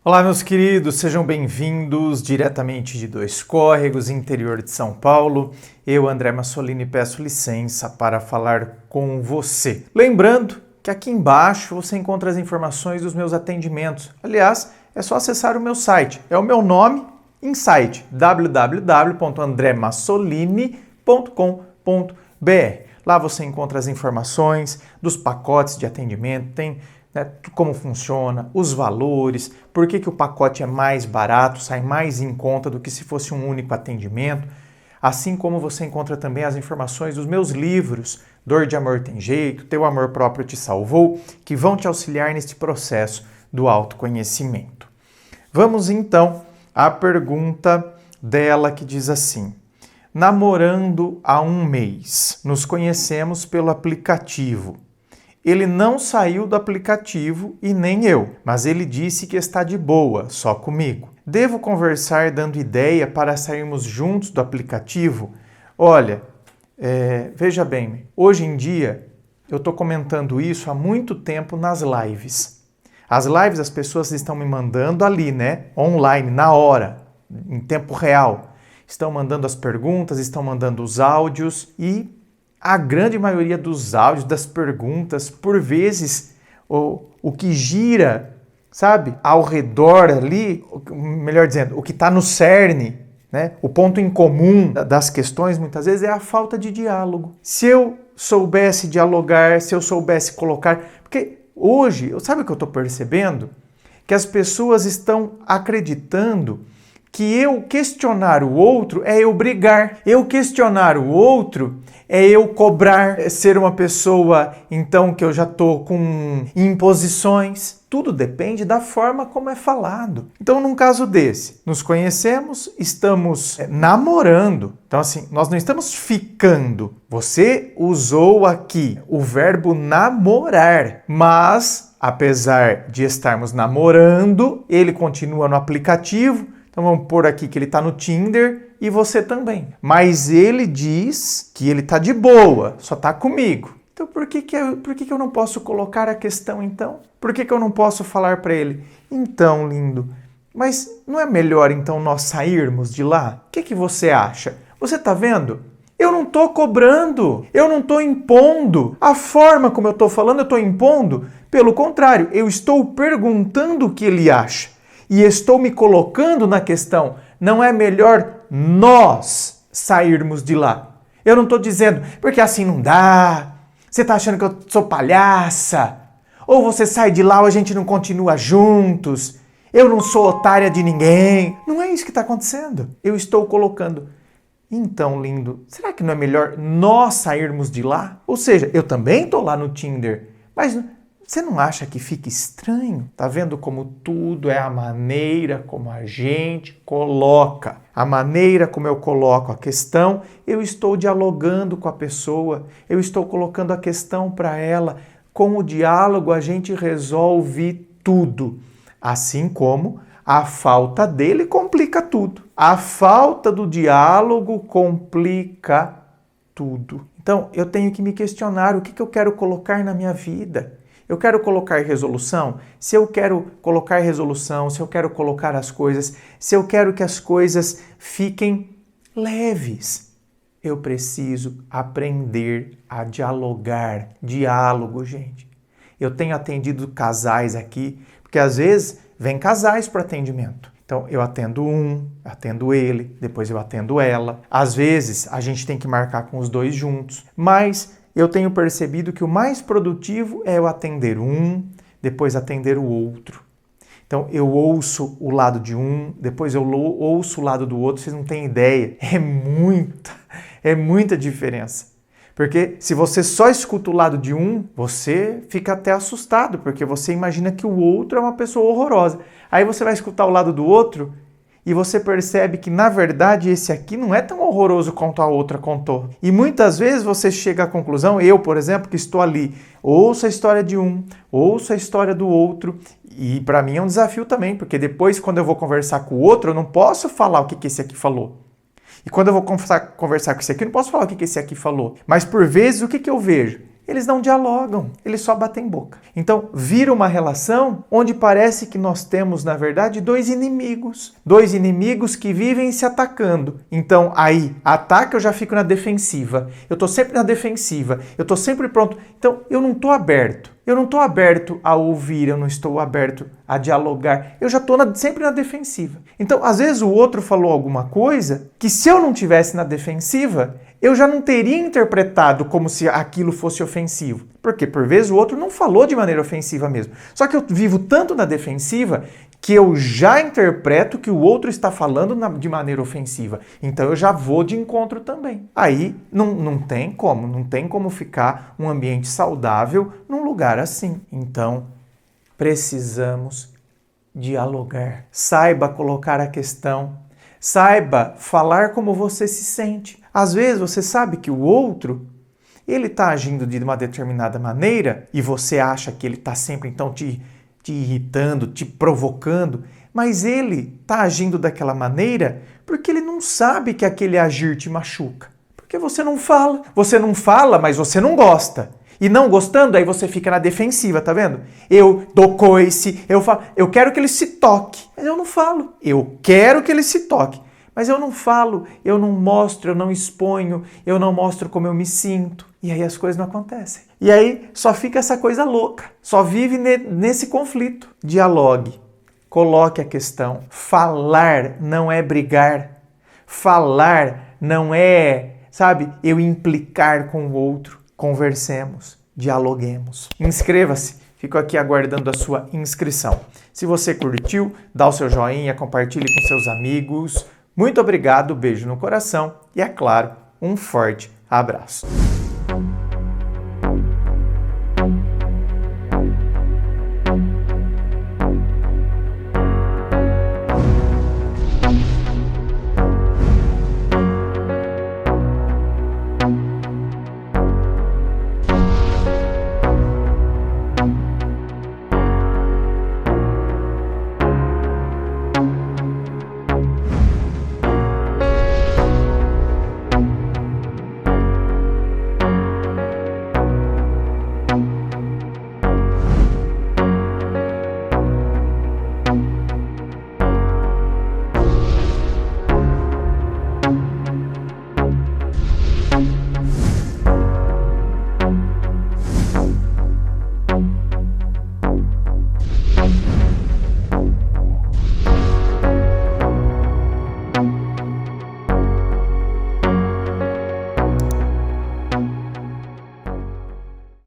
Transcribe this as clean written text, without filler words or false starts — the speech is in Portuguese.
Olá, meus queridos, sejam bem-vindos diretamente de Dois Córregos, interior de São Paulo. Eu, André Massolini, peço licença para falar com você. Lembrando que aqui embaixo você encontra as informações dos meus atendimentos. Aliás, é só acessar o meu site. É o meu nome em site, www.andremassolini.com.br. Lá você encontra as informações dos pacotes de atendimento, tem como funciona, os valores, por que o pacote é mais barato, sai mais em conta do que se fosse um único atendimento, assim como você encontra também as informações dos meus livros, Dor de Amor Tem Jeito, Teu Amor Próprio Te Salvou, que vão te auxiliar neste processo do autoconhecimento. Vamos então à pergunta dela que diz assim: namorando há 1 mês, nos conhecemos pelo aplicativo. Ele não saiu do aplicativo e nem eu, mas ele disse que está de boa, só comigo. Devo conversar dando ideia para sairmos juntos do aplicativo? Olha, veja bem, hoje em dia eu estou comentando isso há muito tempo nas lives. As lives as pessoas estão me mandando ali, online, na hora, em tempo real. Estão mandando as perguntas, estão mandando os áudios e a grande maioria dos áudios, das perguntas, por vezes, o que gira, sabe, ao redor ali, melhor dizendo, o que está no cerne, o ponto em comum das questões, muitas vezes, é a falta de diálogo. Se eu soubesse dialogar, se eu soubesse colocar... Porque hoje, sabe o que eu estou percebendo? Que as pessoas estão acreditando que eu questionar o outro é eu brigar. Eu questionar o outro é eu cobrar, ser uma pessoa, então, que eu já estou com imposições. Tudo depende da forma como é falado. Então, num caso desse, nos conhecemos, estamos namorando. Então, assim, nós não estamos ficando. Você usou aqui o verbo namorar, mas, apesar de estarmos namorando, ele continua no aplicativo. Então vamos pôr aqui que ele está no Tinder e você também. Mas ele diz que ele está de boa, só está comigo. Então por que eu não posso colocar a questão então? Por que eu não posso falar para ele? Então, lindo, mas não é melhor então nós sairmos de lá? O que você acha? Você está vendo? Eu não estou cobrando, eu não estou impondo. A forma como eu estou falando, eu estou impondo. Pelo contrário, eu estou perguntando o que ele acha. E estou me colocando na questão, não é melhor nós sairmos de lá? Eu não estou dizendo, porque assim não dá, você está achando que eu sou palhaça, ou você sai de lá ou a gente não continua juntos, eu não sou otária de ninguém. Não é isso que está acontecendo. Eu estou colocando, então, lindo, será que não é melhor nós sairmos de lá? Ou seja, eu também estou lá no Tinder, mas... você não acha que fica estranho? Tá vendo como tudo é a maneira como a gente coloca? A maneira como eu coloco a questão, eu estou dialogando com a pessoa, eu estou colocando a questão para ela. Com o diálogo a gente resolve tudo. Assim como a falta dele complica tudo. A falta do diálogo complica tudo. Então eu tenho que me questionar o que eu quero colocar na minha vida. Eu quero colocar resolução? Se eu quero colocar resolução, se eu quero colocar as coisas, se eu quero que as coisas fiquem leves, eu preciso aprender a dialogar. Diálogo, gente. Eu tenho atendido casais aqui, porque às vezes vem casais para atendimento. Então eu atendo atendo ele, depois eu atendo ela. Às vezes a gente tem que marcar com os dois juntos, mas... eu tenho percebido que o mais produtivo é eu atender depois atender o outro. Então, eu ouço o lado de depois eu ouço o lado do outro, vocês não têm ideia. É muita diferença. Porque se você só escuta o lado de você fica até assustado, porque você imagina que o outro é uma pessoa horrorosa. Aí você vai escutar o lado do outro e você percebe que, na verdade, esse aqui não é tão horroroso quanto a outra contou. E muitas vezes você chega à conclusão, eu, por exemplo, que estou ali, ouço a história de ouço a história do outro, e para mim é um desafio também, porque depois, quando eu vou conversar com o outro, eu não posso falar o que esse aqui falou. E quando eu vou conversar com esse aqui, eu não posso falar o que esse aqui falou. Mas, por vezes, o que eu vejo? eles não dialogam, eles só batem boca. Então, vira uma relação onde parece que nós temos, na verdade, dois inimigos que vivem se atacando. Então, aí, ataque, eu já fico na defensiva. Eu estou sempre na defensiva, eu estou sempre pronto. Então, eu não estou aberto. Eu não estou aberto a ouvir, eu não estou aberto a dialogar. Eu já estou sempre na defensiva. Então, às vezes o outro falou alguma coisa que se eu não tivesse na defensiva, eu já não teria interpretado como se aquilo fosse ofensivo. Porque, por vezes, o outro não falou de maneira ofensiva mesmo. Só que eu vivo tanto na defensiva que eu já interpreto que o outro está falando de maneira ofensiva. Então eu já vou de encontro também. Aí não tem como ficar um ambiente saudável num lugar assim. Então precisamos dialogar. Saiba colocar a questão. Saiba falar como você se sente. Às vezes você sabe que o outro, ele está agindo de uma determinada maneira e você acha que ele está sempre então te irritando, te provocando, mas ele está agindo daquela maneira porque ele não sabe que aquele agir te machuca. Porque você não fala. Você não fala, mas você não gosta. E não gostando, aí você fica na defensiva, tá vendo? Eu dou coice, eu falo, eu quero que ele se toque, mas eu não falo. Eu quero que ele se toque, mas eu não falo, eu não mostro, eu não exponho, eu não mostro como eu me sinto. E aí as coisas não acontecem. E aí só fica essa coisa louca. Só vive nesse conflito. Dialogue. Coloque a questão. Falar não é brigar. Falar não é, eu implicar com o outro. Conversemos. Dialoguemos. Inscreva-se. Fico aqui aguardando a sua inscrição. Se você curtiu, dá o seu joinha, compartilhe com seus amigos. Muito obrigado, beijo no coração e, é claro, um forte abraço.